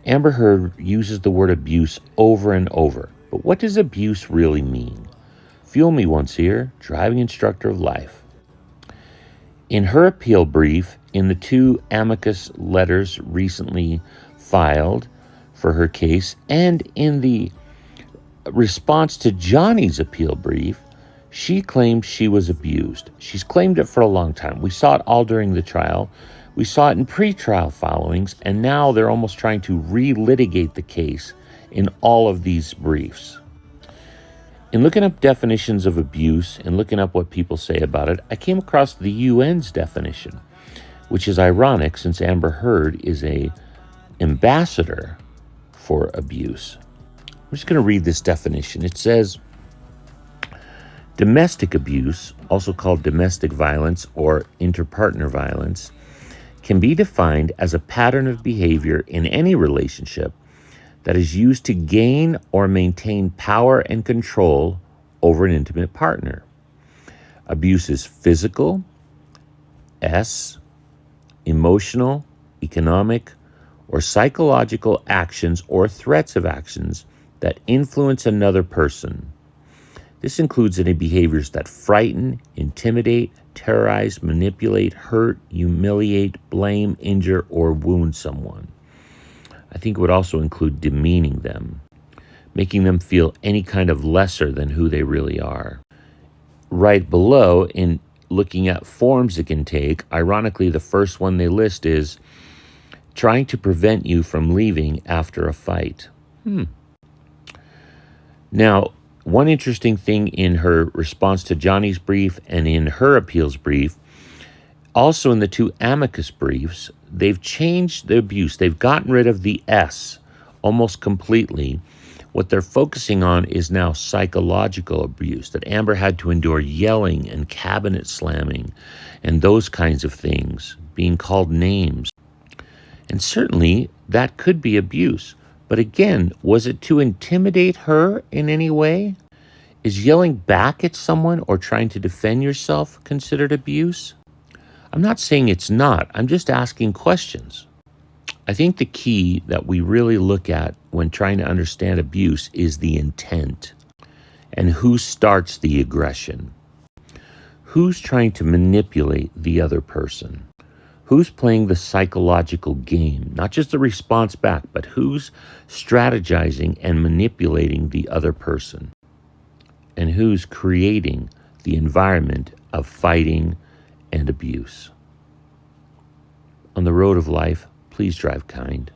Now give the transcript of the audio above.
Amber Heard uses the word abuse over and over. But what does abuse really mean? Fuel me once here, driving instructor of life. In her appeal brief, in the 2 amicus letters recently filed for her case, and in the response to Johnny's appeal brief, she claimed she was abused. She's claimed it for a long time. We saw it all during the trial. We saw it in pre-trial followings, and now they're almost trying to relitigate the case in all of these briefs. In looking up definitions of abuse and looking up what people say about it, I came across the UN's definition, which is ironic since Amber Heard is an ambassador for abuse. I'm just going to read this definition. It says, domestic abuse, also called domestic violence or interpartner violence, can be defined as a pattern of behavior in any relationship that is used to gain or maintain power and control over an intimate partner. Abuse is physical, emotional, economic, or psychological actions or threats of actions that influence another person. This includes any behaviors that frighten, intimidate, terrorize, manipulate, hurt, humiliate, blame, injure, or wound someone. I think it would also include demeaning them, making them feel any kind of lesser than who they really are. Right below, in looking at forms it can take, ironically, the first one they list is trying to prevent you from leaving after a fight. Now, one interesting thing in her response to Johnny's brief and in her appeals brief, also in the 2 amicus briefs, they've changed the abuse. They've gotten rid of the S almost completely. What they're focusing on is now psychological abuse, that Amber had to endure yelling and cabinet slamming and those kinds of things, being called names. And certainly that could be abuse. But again, was it to intimidate her in any way? Is yelling back at someone or trying to defend yourself considered abuse? I'm not saying it's not. I'm just asking questions. I think the key that we really look at when trying to understand abuse is the intent and who starts the aggression. Who's trying to manipulate the other person? Who's playing the psychological game? Not just the response back, but who's strategizing and manipulating the other person? And who's creating the environment of fighting and abuse? On the road of life, please drive kind.